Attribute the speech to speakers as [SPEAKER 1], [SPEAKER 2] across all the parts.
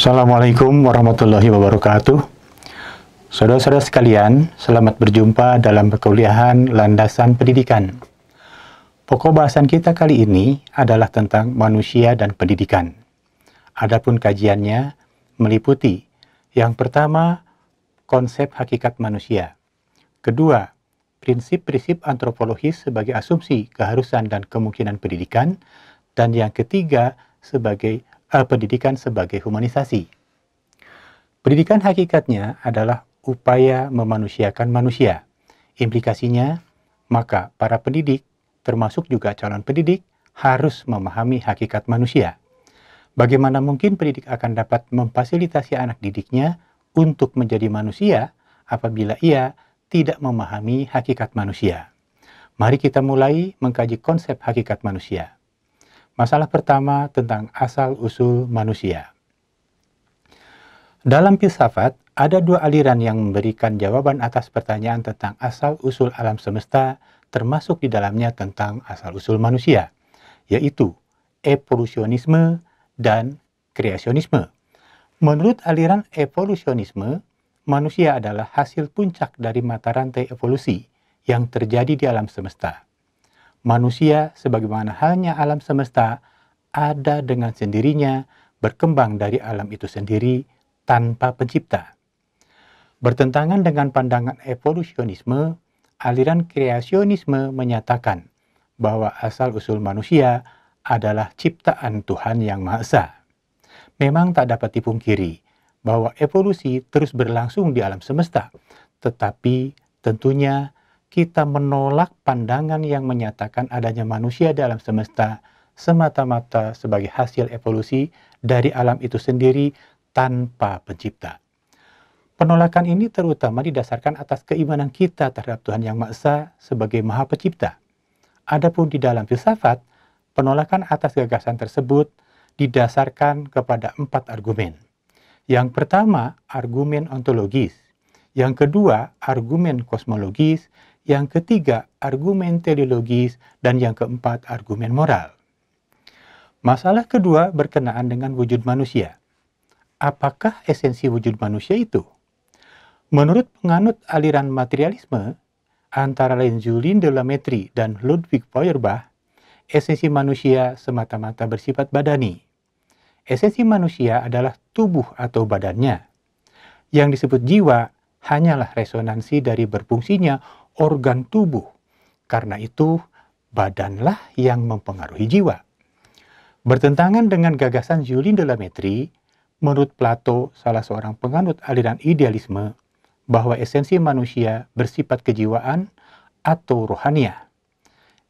[SPEAKER 1] Assalamualaikum warahmatullahi wabarakatuh. Saudara-saudara sekalian, selamat berjumpa dalam perkuliahan Landasan Pendidikan. Pokok bahasan kita kali ini adalah tentang manusia dan pendidikan. Adapun kajiannya meliputi yang pertama, konsep hakikat manusia. Kedua, prinsip-prinsip antropologis sebagai asumsi, keharusan, dan kemungkinan pendidikan. Dan yang ketiga, sebagai pendidikan sebagai humanisasi. Pendidikan hakikatnya adalah upaya memanusiakan manusia. Implikasinya, maka para pendidik, termasuk juga calon pendidik, harus memahami hakikat manusia. Bagaimana mungkin pendidik akan dapat memfasilitasi anak didiknya untuk menjadi manusia apabila ia tidak memahami hakikat manusia? Mari kita mulai mengkaji konsep hakikat manusia. Masalah pertama tentang asal-usul manusia. Dalam filsafat, ada dua aliran yang memberikan jawaban atas pertanyaan tentang asal-usul alam semesta, termasuk di dalamnya tentang asal-usul manusia, yaitu evolusionisme dan kreasionisme. Menurut aliran evolusionisme, manusia adalah hasil puncak dari mata rantai evolusi yang terjadi di alam semesta. Manusia, sebagaimana halnya alam semesta, ada dengan sendirinya, berkembang dari alam itu sendiri tanpa pencipta. Bertentangan dengan pandangan evolusionisme, aliran kreasionisme menyatakan bahwa asal-usul manusia adalah ciptaan Tuhan Yang Maha Esa. Memang tak dapat dipungkiri bahwa evolusi terus berlangsung di alam semesta, tetapi tentunya kita menolak pandangan yang menyatakan adanya manusia di alam semesta semata-mata sebagai hasil evolusi dari alam itu sendiri tanpa pencipta. Penolakan ini terutama didasarkan atas keimanan kita terhadap Tuhan Yang Maha Esa sebagai Maha Pencipta. Adapun di dalam filsafat, penolakan atas gagasan tersebut didasarkan kepada 4 argumen. Yang pertama, argumen ontologis. Yang kedua, argumen kosmologis. Yang ketiga, argumen teleologis. Dan yang keempat, argumen moral. Masalah kedua berkenaan dengan wujud manusia. Apakah esensi wujud manusia itu? Menurut penganut aliran materialisme, antara lain Julien de la Mettrie dan Ludwig Feuerbach, esensi manusia semata-mata bersifat badani. Esensi manusia adalah tubuh atau badannya. Yang disebut jiwa hanyalah resonansi dari berfungsinya organ tubuh. Karena itu, badanlah yang mempengaruhi jiwa. Bertentangan dengan gagasan Julien de la Mettrie, menurut Plato, salah seorang penganut aliran idealisme, bahwa esensi manusia bersifat kejiwaan atau rohaniah.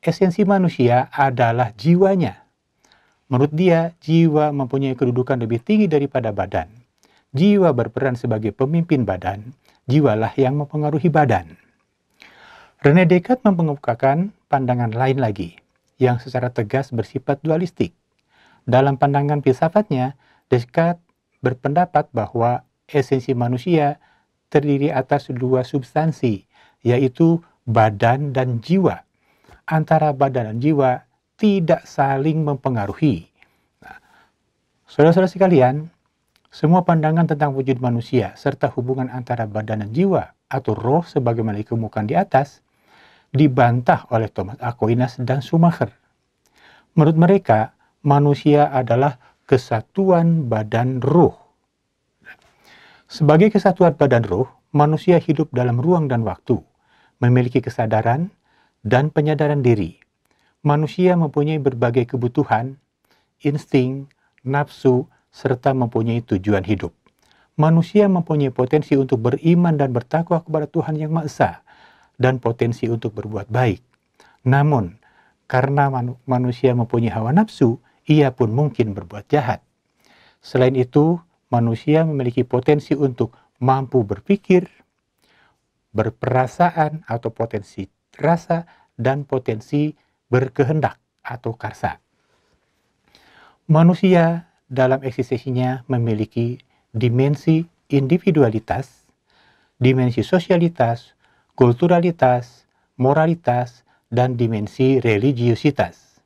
[SPEAKER 1] Esensi manusia adalah jiwanya. Menurut dia, jiwa mempunyai kedudukan lebih tinggi daripada badan. Jiwa berperan sebagai pemimpin badan, jiwalah yang mempengaruhi badan. René Descartes mengemukakan pandangan lain lagi, yang secara tegas bersifat dualistik. Dalam pandangan filsafatnya, Descartes berpendapat bahwa esensi manusia terdiri atas 2 substansi, yaitu badan dan jiwa. Antara badan dan jiwa tidak saling mempengaruhi. Nah, saudara-saudara sekalian, semua pandangan tentang wujud manusia serta hubungan antara badan dan jiwa atau roh sebagaimana dikemukakan di atas dibantah oleh Thomas Aquinas dan Schumacher. Menurut mereka, manusia adalah kesatuan badan roh. Sebagai kesatuan badan roh, manusia hidup dalam ruang dan waktu, memiliki kesadaran dan penyadaran diri. Manusia mempunyai berbagai kebutuhan, insting, nafsu, serta mempunyai tujuan hidup. Manusia mempunyai potensi untuk beriman dan bertakwa kepada Tuhan Yang Maha Esa, dan potensi untuk berbuat baik. Namun, karena manusia mempunyai hawa nafsu, ia pun mungkin berbuat jahat. Selain itu, manusia memiliki potensi untuk mampu berpikir, berperasaan atau potensi rasa, dan potensi berkehendak atau karsa. Manusia dalam eksistensinya memiliki dimensi individualitas, dimensi sosialitas, kulturalitas, moralitas, dan dimensi religiusitas.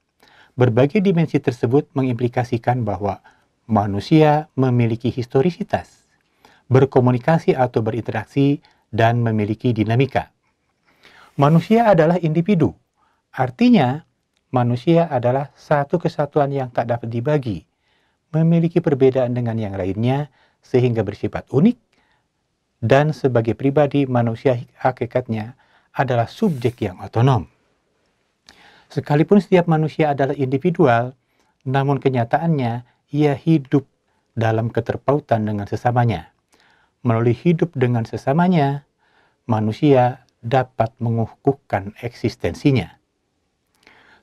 [SPEAKER 1] Berbagai dimensi tersebut mengimplikasikan bahwa manusia memiliki historisitas, berkomunikasi atau berinteraksi, dan memiliki dinamika. Manusia adalah individu, artinya manusia adalah satu kesatuan yang tak dapat dibagi, memiliki perbedaan dengan yang lainnya sehingga bersifat unik, dan sebagai pribadi manusia hakikatnya adalah subjek yang otonom. Sekalipun setiap manusia adalah individual, namun kenyataannya ia hidup dalam keterpautan dengan sesamanya. Melalui hidup dengan sesamanya, manusia dapat mengukuhkan eksistensinya.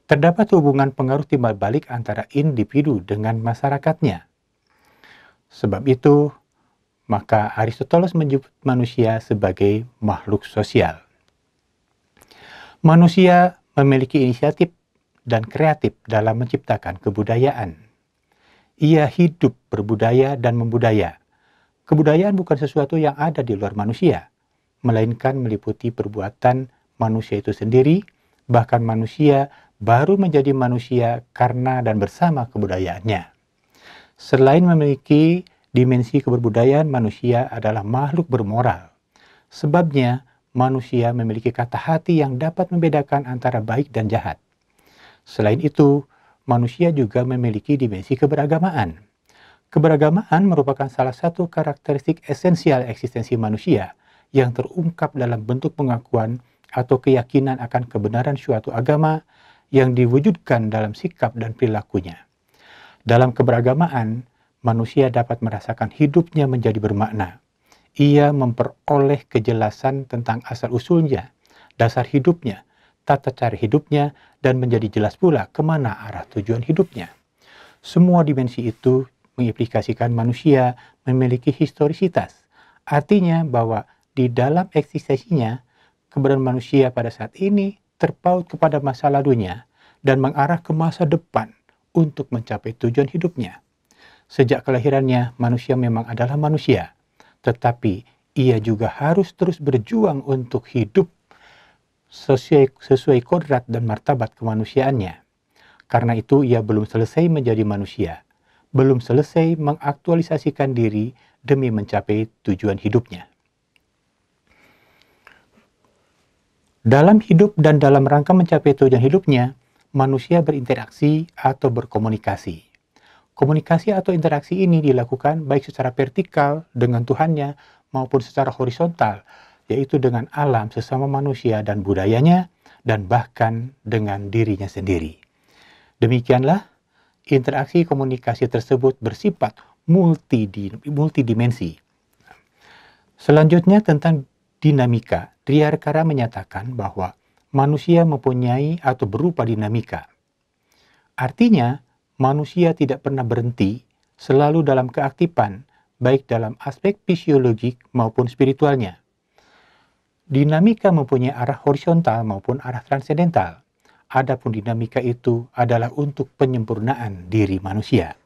[SPEAKER 1] Terdapat hubungan pengaruh timbal balik antara individu dengan masyarakatnya. Sebab itu, maka Aristoteles menyebut manusia sebagai makhluk sosial. Manusia memiliki inisiatif dan kreatif dalam menciptakan kebudayaan. Ia hidup berbudaya dan membudaya. Kebudayaan bukan sesuatu yang ada di luar manusia, melainkan meliputi perbuatan manusia itu sendiri, bahkan manusia baru menjadi manusia karena dan bersama kebudayaannya. Selain memiliki dimensi keberbudayaan, manusia adalah makhluk bermoral. Sebabnya, manusia memiliki kata hati yang dapat membedakan antara baik dan jahat. Selain itu, manusia juga memiliki dimensi keberagamaan. Keberagamaan merupakan salah satu karakteristik esensial eksistensi manusia yang terungkap dalam bentuk pengakuan atau keyakinan akan kebenaran suatu agama yang diwujudkan dalam sikap dan perilakunya. Dalam keberagamaan, manusia dapat merasakan hidupnya menjadi bermakna. Ia memperoleh kejelasan tentang asal-usulnya, dasar hidupnya, tata cara hidupnya, dan menjadi jelas pula kemana arah tujuan hidupnya. Semua dimensi itu mengimplikasikan manusia memiliki historisitas. Artinya bahwa di dalam eksistensinya, keberadaan manusia pada saat ini terpaut kepada masa lalunya dan mengarah ke masa depan untuk mencapai tujuan hidupnya. Sejak kelahirannya, manusia memang adalah manusia. Tetapi ia juga harus terus berjuang untuk hidup sesuai kodrat dan martabat kemanusiaannya. Karena itu ia belum selesai menjadi manusia, belum selesai mengaktualisasikan diri demi mencapai tujuan hidupnya. Dalam hidup dan dalam rangka mencapai tujuan hidupnya, manusia berinteraksi atau berkomunikasi. Komunikasi atau interaksi ini dilakukan baik secara vertikal dengan Tuhannya maupun secara horizontal, yaitu dengan alam sesama manusia dan budayanya, dan bahkan dengan dirinya sendiri. Demikianlah, interaksi komunikasi tersebut bersifat multidimensi. Selanjutnya tentang dinamika, Triarkara menyatakan bahwa manusia mempunyai atau berupa dinamika. Artinya, manusia tidak pernah berhenti, selalu dalam keaktifan, baik dalam aspek fisiologik maupun spiritualnya. Dinamika mempunyai arah horizontal maupun arah transendental. Adapun dinamika itu adalah untuk penyempurnaan diri manusia.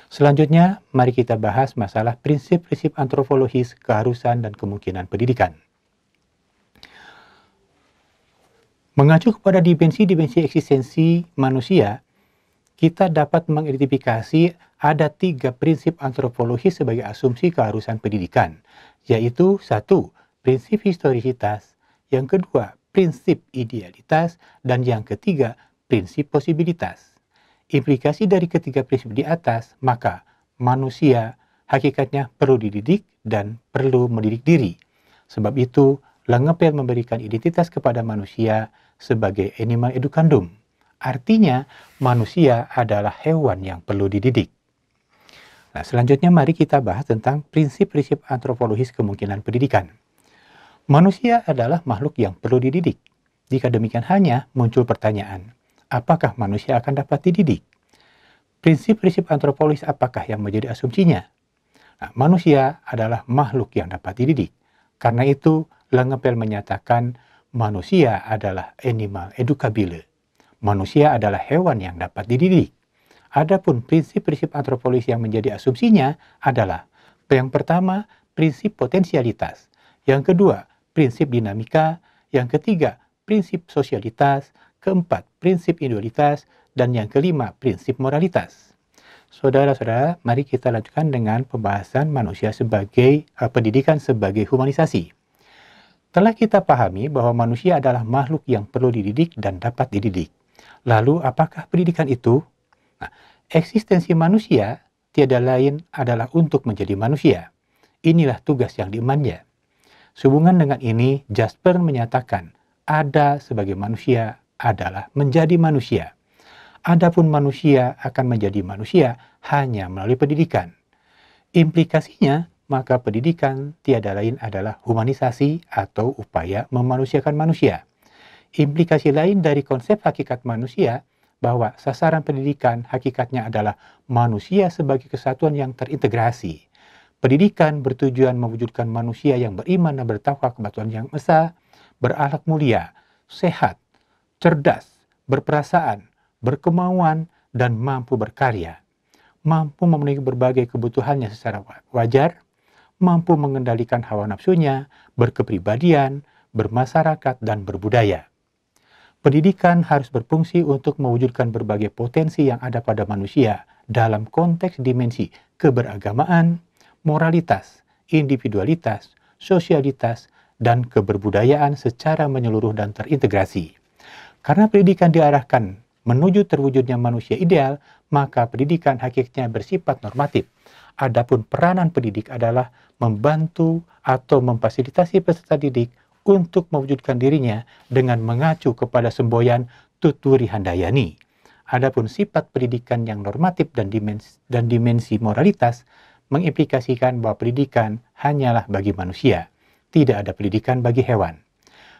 [SPEAKER 1] Selanjutnya, mari kita bahas masalah prinsip-prinsip antropologis, keharusan, dan kemungkinan pendidikan. Mengacu kepada dimensi-dimensi eksistensi manusia, kita dapat mengidentifikasi ada 3 prinsip antropologis sebagai asumsi keharusan pendidikan, yaitu 1. Prinsip historisitas, yang kedua, prinsip idealitas, dan yang ketiga, prinsip posibilitas. Implikasi dari ketiga prinsip di atas, maka manusia hakikatnya perlu dididik dan perlu mendidik diri. Sebab itu, Langepel memberikan identitas kepada manusia sebagai animal educandum. Artinya, manusia adalah hewan yang perlu dididik. Nah, selanjutnya mari kita bahas tentang prinsip-prinsip antropologis kemungkinan pendidikan. Manusia adalah makhluk yang perlu dididik. Jika demikian halnya, muncul pertanyaan, apakah manusia akan dapat dididik? Prinsip-prinsip antropologis apakah yang menjadi asumsinya? Nah, manusia adalah makhluk yang dapat dididik. Karena itu, Langepel menyatakan manusia adalah animal educabile. Manusia adalah hewan yang dapat dididik. Adapun prinsip-prinsip antropologis yang menjadi asumsinya adalah yang pertama, prinsip potensialitas. Yang kedua, prinsip dinamika. Yang ketiga, prinsip sosialitas. Keempat, prinsip individualitas. Dan yang kelima, prinsip moralitas. Saudara-saudara, mari kita lanjutkan dengan pembahasan manusia sebagai pendidikan sebagai humanisasi. Telah kita pahami bahwa manusia adalah makhluk yang perlu dididik dan dapat dididik. Lalu, apakah pendidikan itu? Nah, eksistensi manusia tiada lain adalah untuk menjadi manusia. Inilah tugas yang diembannya. Sehubungan dengan ini, Jasper menyatakan, ada sebagai manusia adalah menjadi manusia. Adapun manusia akan menjadi manusia hanya melalui pendidikan. Implikasinya, maka pendidikan tiada lain adalah humanisasi atau upaya memanusiakan manusia. Implikasi lain dari konsep hakikat manusia bahwa sasaran pendidikan hakikatnya adalah manusia sebagai kesatuan yang terintegrasi. Pendidikan bertujuan mewujudkan manusia yang beriman dan bertakwa kepada Tuhan Yang Esa, berakhlak mulia, sehat, cerdas, berperasaan, berkemauan, dan mampu berkarya. Mampu memenuhi berbagai kebutuhannya secara wajar, mampu mengendalikan hawa nafsunya, berkepribadian, bermasyarakat, dan berbudaya. Pendidikan harus berfungsi untuk mewujudkan berbagai potensi yang ada pada manusia dalam konteks dimensi keberagamaan, moralitas, individualitas, sosialitas, dan keberbudayaan secara menyeluruh dan terintegrasi. Karena pendidikan diarahkan menuju terwujudnya manusia ideal, maka pendidikan hakikatnya bersifat normatif. Adapun peranan pendidik adalah membantu atau memfasilitasi peserta didik untuk mewujudkan dirinya dengan mengacu kepada semboyan Tuturi Handayani. Adapun sifat pendidikan yang normatif dan dimensi moralitas mengimplikasikan bahwa pendidikan hanyalah bagi manusia, tidak ada pendidikan bagi hewan.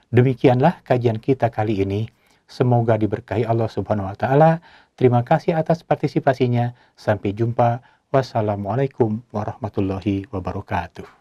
[SPEAKER 1] Demikianlah kajian kita kali ini. Semoga diberkahi Allah Subhanahu wa Ta'ala. Terima kasih atas partisipasinya. Sampai jumpa. Wassalamualaikum warahmatullahi wabarakatuh.